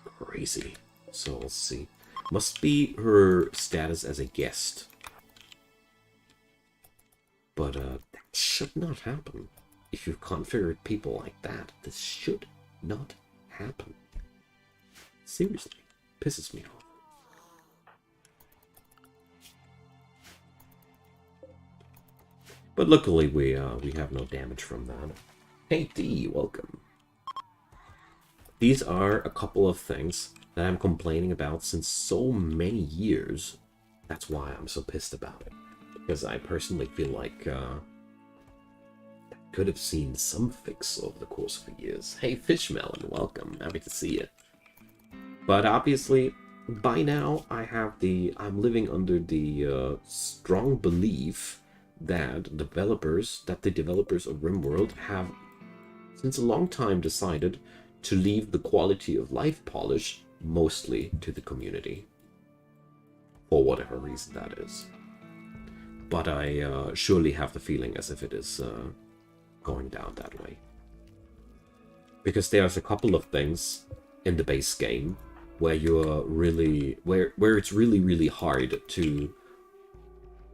S1: Crazy. So let's see. Must be her status as a guest. But that should not happen. If you've configured people like that, this should not happen. Seriously, pisses me off. But luckily we have no damage from that. Hey D, welcome. These are a couple of things that I'm complaining about since so many years. That's why I'm so pissed about it. Because I personally feel like I could have seen some fix over the course of the years. Hey Fishmelon, welcome. Happy to see you. But obviously, by now I'm living under the strong belief that the developers of RimWorld have since a long time decided to leave the quality of life polish mostly to the community. For whatever reason that is. But I surely have the feeling as if it is going down that way. Because there's a couple of things in the base game where you're really where it's really hard to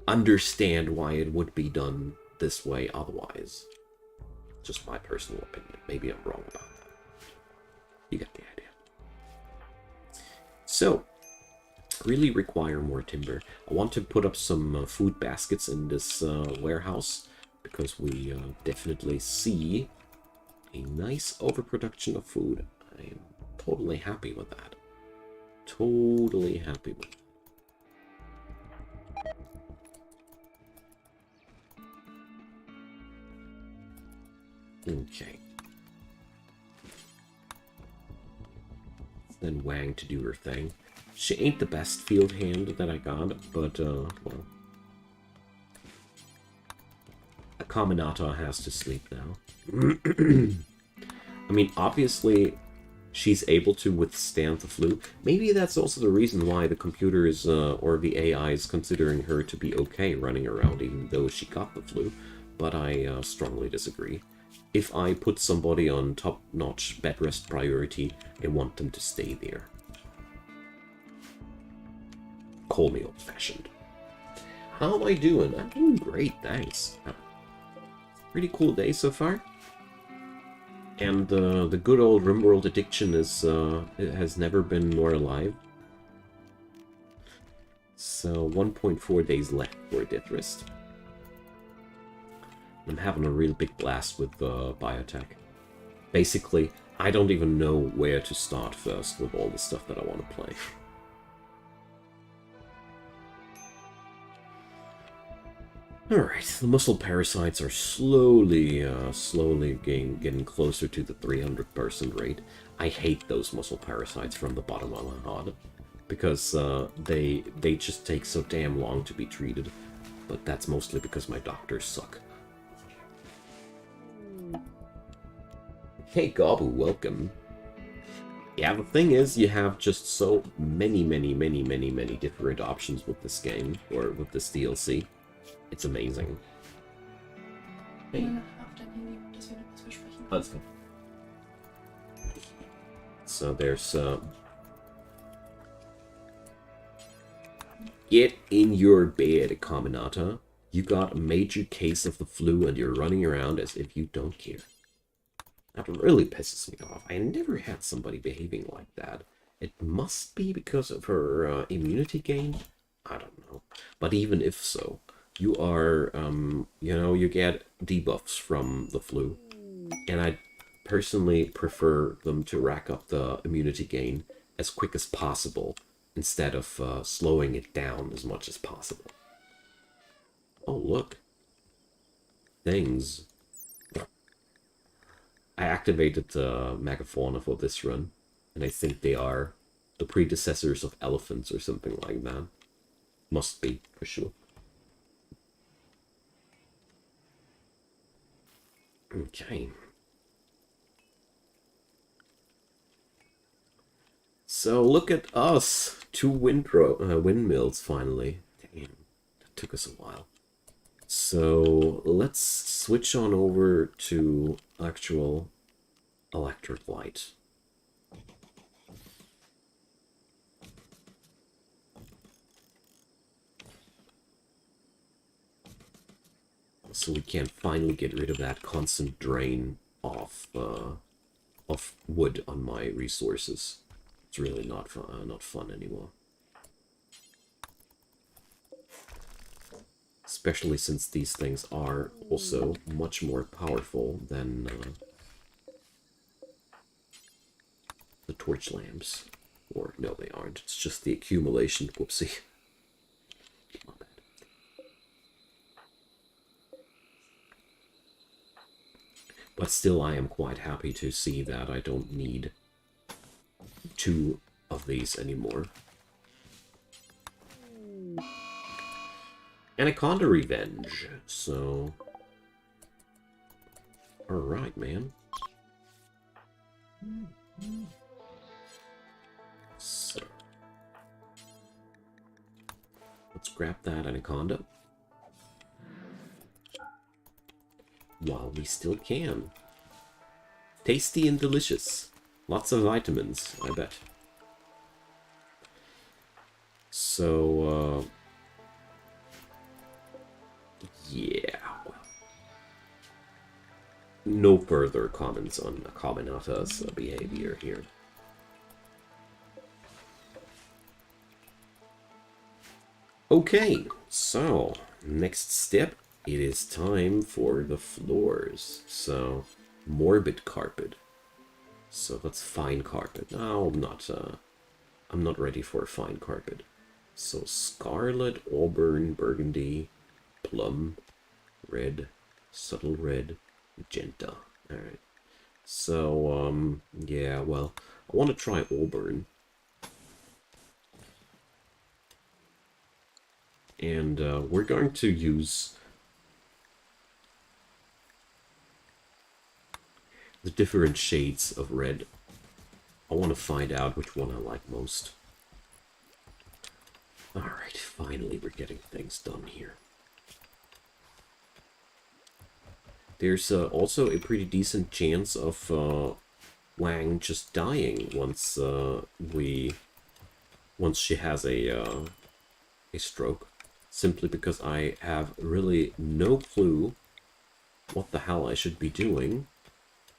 S1: understand why it would be done this way otherwise. Just my personal opinion. Maybe I'm wrong about that. You get the idea. So, really require more timber. I want to put up some food baskets in this warehouse because we definitely see a nice overproduction of food. I am totally happy with that. Totally happy with that. Okay. Then Wang to do her thing. She ain't the best field hand that I got, but, well. A Caminata has to sleep now. I mean, obviously, she's able to withstand the flu. Maybe that's also the reason why the computer is, or the AI is considering her to be okay running around, even though she got the flu. But I strongly disagree. If I put somebody on top-notch bed rest priority, I want them to stay there. Call me old-fashioned. How am I doing? I'm doing great, thanks. Pretty cool day so far. And the good old RimWorld addiction is it has never been more alive. So 1.4 days left for Death Rest. I'm having a real big blast with Biotech. Basically, I don't even know where to start first with all the stuff that I want to play. Alright, the muscle parasites are slowly getting closer to the 300% rate. I hate those muscle parasites from the bottom of my heart. Because they just take so damn long to be treated. But that's mostly because my doctors suck. Hey Gabu, welcome. Yeah, the thing is, you have just so many different options with this game, or with this DLC. It's amazing. Hey.
S2: Auf dein Handy, dass wir noch was besprechen.
S1: Let's go. So there's, get in your bed, Caminata. You got a major case of the flu and you're running around as if you don't care. That really pisses me off. I never had somebody behaving like that. It must be because of her immunity gain? I don't know. But even if so, you are, you know, you get debuffs from the flu. And I personally prefer them to rack up the immunity gain as quick as possible, instead of slowing it down as much as possible. Oh, look. Things. I activated the Megafauna for this run, and I think they are the predecessors of elephants or something like that. Must be, for sure. Okay. So look at us! 2 windmills finally. Damn, that took us a while. So let's switch on over to actual electric light. So we can finally get rid of that constant drain of wood on my resources. It's really not fun anymore. Especially since these things are also much more powerful than the torch lamps. Or, no, they aren't. It's just the accumulation. Whoopsie. My bad. But still, I am quite happy to see that I don't need 2 of these anymore. Anaconda Revenge, so... Alright, man. So... let's grab that Anaconda. While we still can. Tasty and delicious. Lots of vitamins, I bet. So, yeah, well. No further comments on Caminata's behavior here. Okay, so, next step, it is time for the floors. So, morbid carpet. So that's fine carpet. No, I'm not ready for a fine carpet. So scarlet, auburn, burgundy, plum, red, subtle red, magenta. Alright. So, yeah, well, I want to try auburn. And we're going to use the different shades of red. I want to find out which one I like most. Alright, finally we're getting things done here. There's also a pretty decent chance of Wang just dying once she has a stroke. Simply because I have really no clue what the hell I should be doing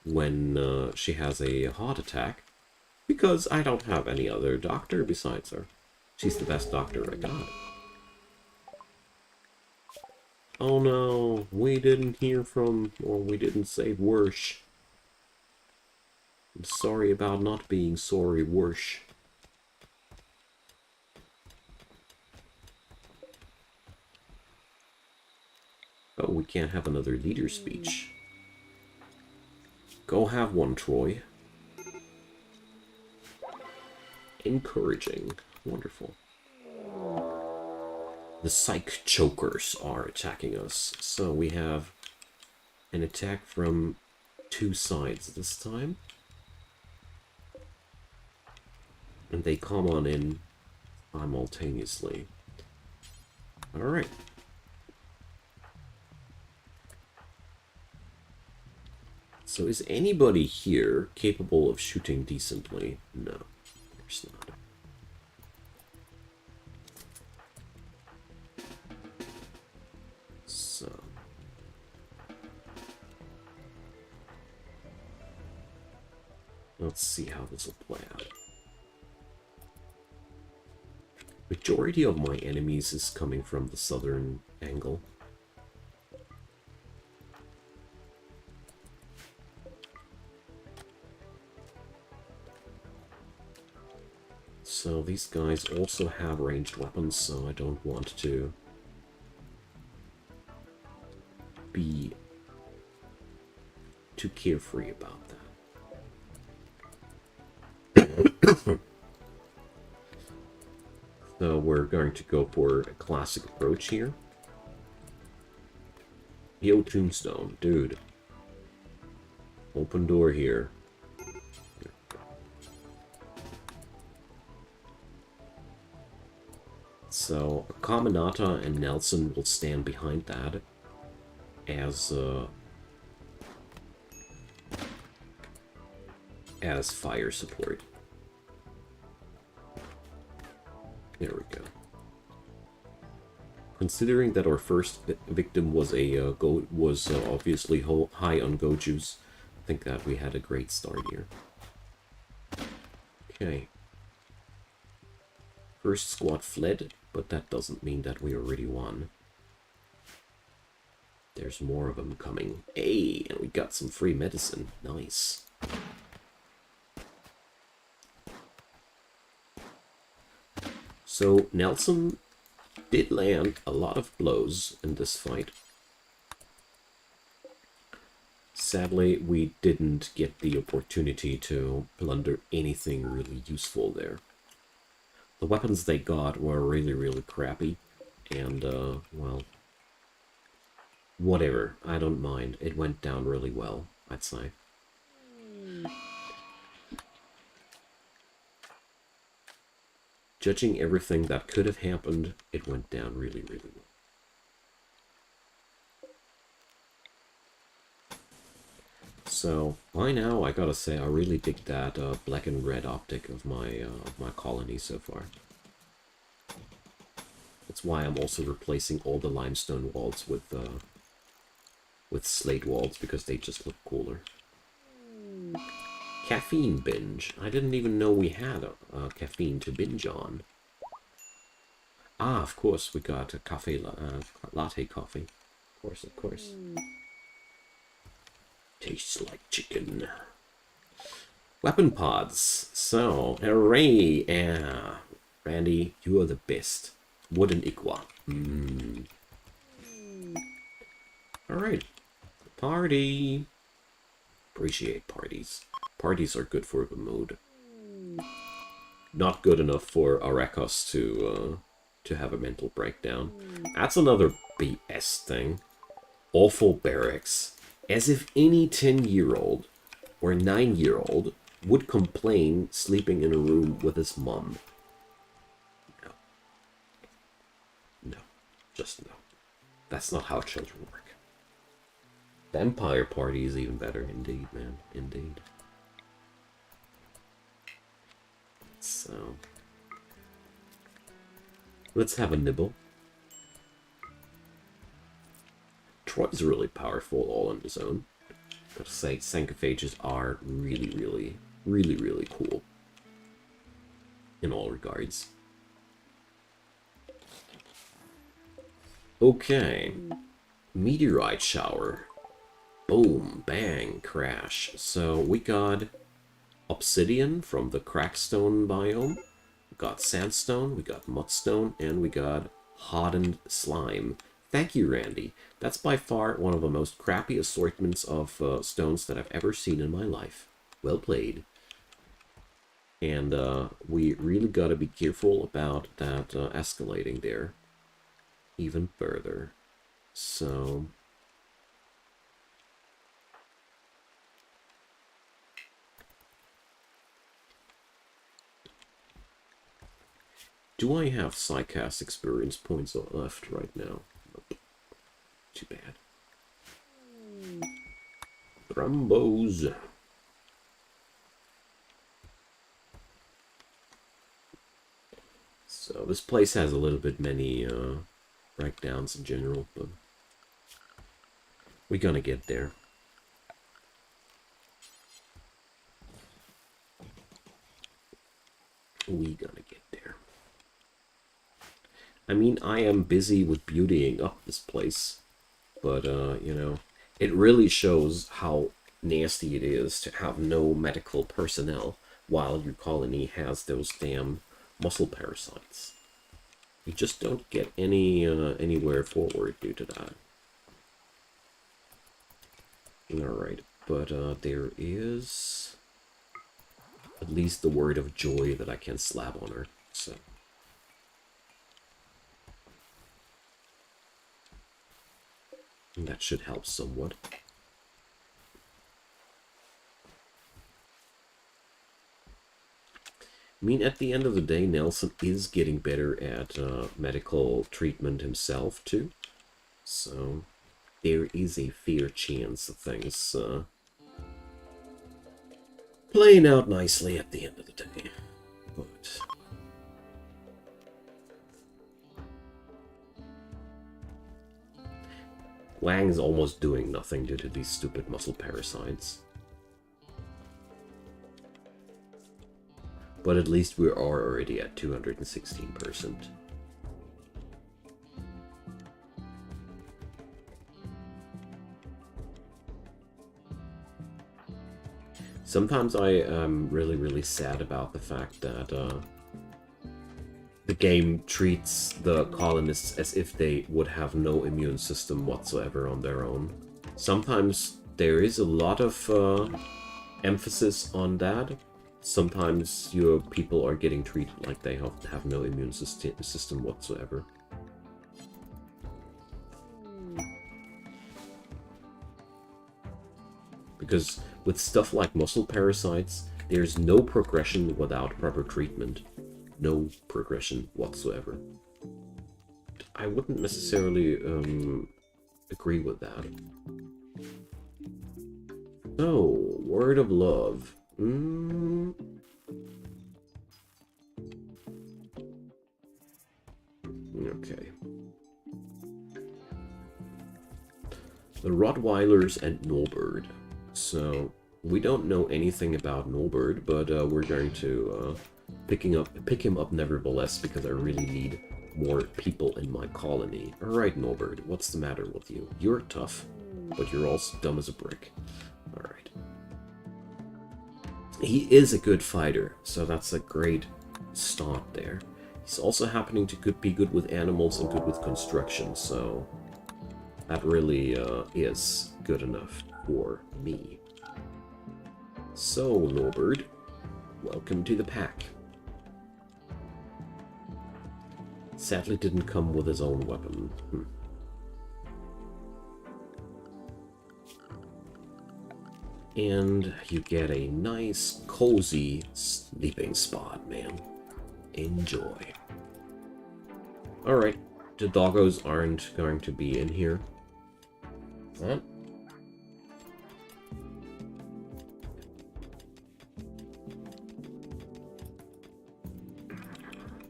S1: when she has a heart attack, because I don't have any other doctor besides her. She's the best doctor I got. Oh no, we didn't hear from, or we didn't save Wersh. I'm sorry about not being sorry, Wersh. Oh, we can't have another leader speech. Go have one, Troy. Encouraging. Wonderful. The Psych Chokers are attacking us. So we have an attack from 2 sides this time. And they come on in simultaneously. Alright. So is anybody here capable of shooting decently? No, there's not. So... let's see how this will play out. Majority of my enemies is coming from the southern angle. So these guys also have ranged weapons, so I don't want to be too carefree about that. So we're going to go for a classic approach here. Yo, Tombstone, dude. Open door here. So Caminata and Nelson will stand behind that as fire support. There we go. Considering that our first victim was a obviously high on go juice, I think that we had a great start here. Okay. First squad fled, but that doesn't mean that we already won. There's more of them coming. Hey, and we got some free medicine. Nice. So Nelson did land a lot of blows in this fight. Sadly, we didn't get the opportunity to plunder anything really useful there. The weapons they got were really, really crappy. And, well, whatever. I don't mind. It went down really well, I'd say. Judging everything that could have happened, it went down really, really well. So, by now, I gotta say, I really dig that black and red optic of my colony so far. That's why I'm also replacing all the limestone walls with slate walls, because they just look cooler. Caffeine binge. I didn't even know we had a caffeine to binge on. Ah, of course, we got a latte coffee. Of course, of course. Tastes like chicken. Weapon pods. So, hooray! Yeah. Randy, you are the best. Wooden Iqua. Alright. Party. Appreciate parties. Parties are good for the mood. Not good enough for Arakos to have a mental breakdown. That's another BS thing. Awful barracks. As if any 10-year-old or 9-year-old would complain sleeping in a room with his mom. No. No. Just no. That's not how children work. Vampire Party is even better. Indeed, man. Indeed. So, let's have a nibble. Troy's really powerful all on his own. Gotta say, Sancophages are really cool. In all regards. Okay. Meteorite shower. Boom, bang, crash. So we got obsidian from the crackstone biome. We got sandstone, we got mudstone, and we got hardened slime. Thank you, Randy. That's by far one of the most crappy assortments of stones that I've ever seen in my life. Well played. And we really gotta be careful about that escalating there even further. So... Do I have Psycast experience points left right now? Nope. Too bad. Thrombos. So this place has a little bit many breakdowns in general, but we're gonna get there. We gonna get there. I mean, I am busy with beautying up this place, but you know, it really shows how nasty it is to have no medical personnel while your colony has those damn muscle parasites. You just don't get anywhere forward due to that. Alright, but there is at least the word of joy that I can slap on her, so. And that should help somewhat. I mean, at the end of the day, Nelson is getting better at medical treatment himself, too. So, there is a fair chance of things playing out nicely at the end of the day. But Wang's almost doing nothing due to these stupid muscle parasites. But at least we are already at 216%. Sometimes I am really sad about the fact that the game treats the colonists as if they would have no immune system whatsoever on their own. Sometimes there is a lot of emphasis on that. Sometimes your people are getting treated like they have no immune system whatsoever. Because with stuff like muscle parasites, there's no progression without proper treatment. No progression whatsoever. I wouldn't necessarily agree with that. So, word of love. Okay. The Rottweilers and Norbert. So, we don't know anything about Norbert, but we're going to pick him up nevertheless, because I really need more people in my colony. Alright, Norbert, what's the matter with you? You're tough, but you're also dumb as a brick. Alright. He is a good fighter, so that's a great start there. He's also happening to be good with animals and good with construction, so that really is good enough for me. So, Norbert, welcome to the pack. Sadly didn't come with his own weapon. And you get a nice, cozy sleeping spot, man. Enjoy. Alright, the doggos aren't going to be in here. What?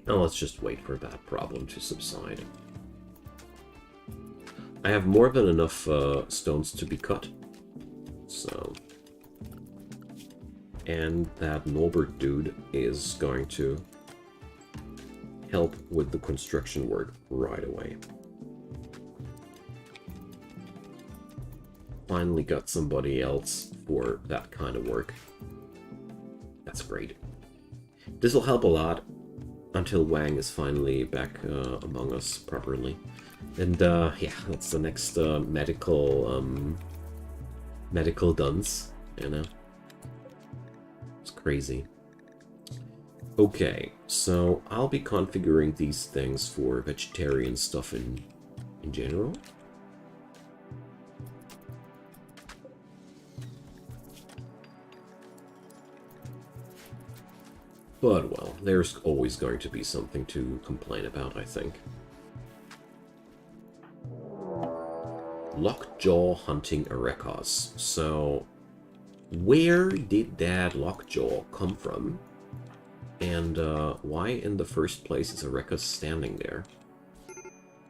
S1: Now let's just wait for that problem to subside. I have more than enough stones to be cut. So... And that Norbert dude is going to help with the construction work right away. Finally got somebody else for that kind of work. That's great. This will help a lot until Wang is finally back among us properly. And yeah, that's the next medical duns, you know? It's crazy. Okay, so I'll be configuring these things for vegetarian stuff in general. But, well, there's always going to be something to complain about, I think. Lockjaw hunting Arekas. So, where did that Lockjaw come from? And why in the first place is Arekas standing there?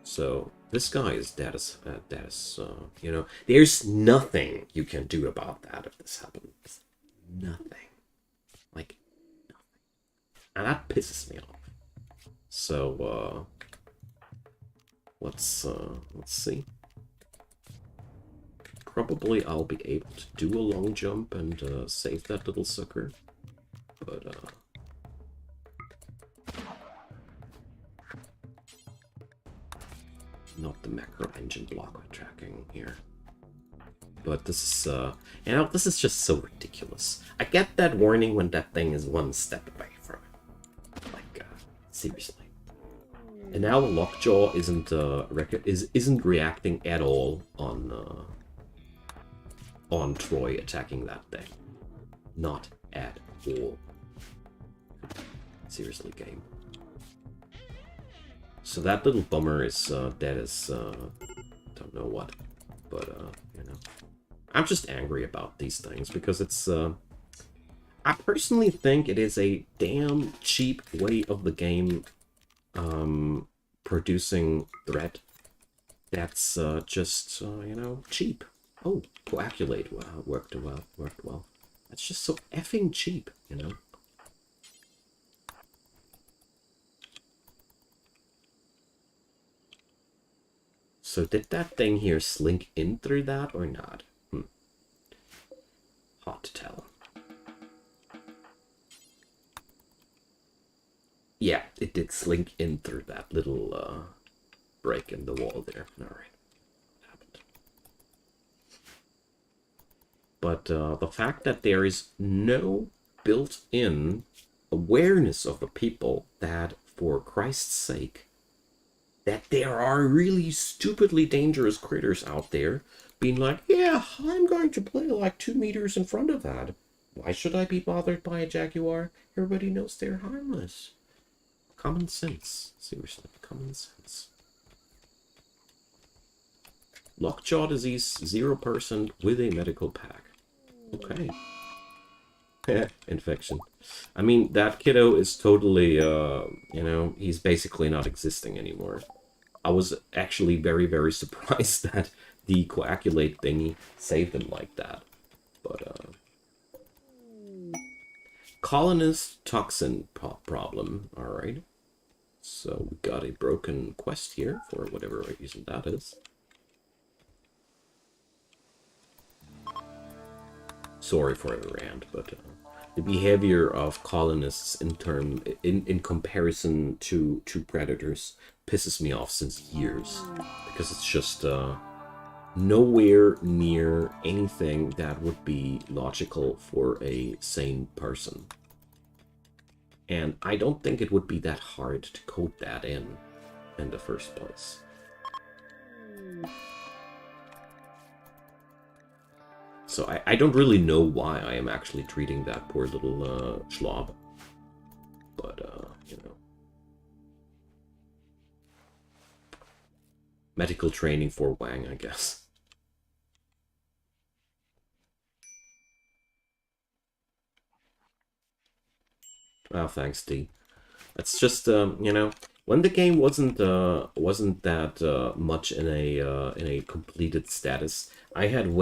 S1: So, this guy is dead as, you know, there's nothing you can do about that if this happens. Nothing. Like, nothing. And that pisses me off. So, let's see. Probably I'll be able to do a long jump and save that little sucker. But, not the macro engine block tracking here. But this is, you know, this is just so ridiculous. I get that warning when that thing is one step away from it. Like, seriously. And now the Lockjaw isn't reacting at all on Troy attacking that thing. Not at all. Seriously, game. So that little bummer is dead as don't know what, but you know, I'm just angry about these things because it's I personally think it is a damn cheap way of the game producing threat that's just you know, cheap. Oh, coagulate worked well. That's just so effing cheap, you know. So did that thing here slink in through that or not? Hard to tell. Yeah, it did slink in through that little break in the wall there. Alright. Happened. But the fact that there is no built-in awareness of the people that, for Christ's sake, that there are really stupidly dangerous critters out there being like, yeah, I'm going to play like 2 meters in front of that. Why should I be bothered by a jaguar? Everybody knows they're harmless. Common sense. Seriously, common sense. Lockjaw disease, 0% with a medical pack. Okay. Infection. I mean, that kiddo is totally, you know, he's basically not existing anymore. I was actually very, very surprised that the coagulate thingy saved him like that. But, colonist toxin problem. Alright. So, we got a broken quest here for whatever reason that is. Sorry for the rant, but the behavior of colonists in comparison to predators pisses me off since years, because it's just nowhere near anything that would be logical for a sane person. And I don't think it would be that hard to code that in the first place. So I don't really know why I am actually treating that poor little schlob. But, you know. Medical training for Wang, I guess. Oh, thanks, D. It's just, you know, when the game wasn't that much in a completed status, I had way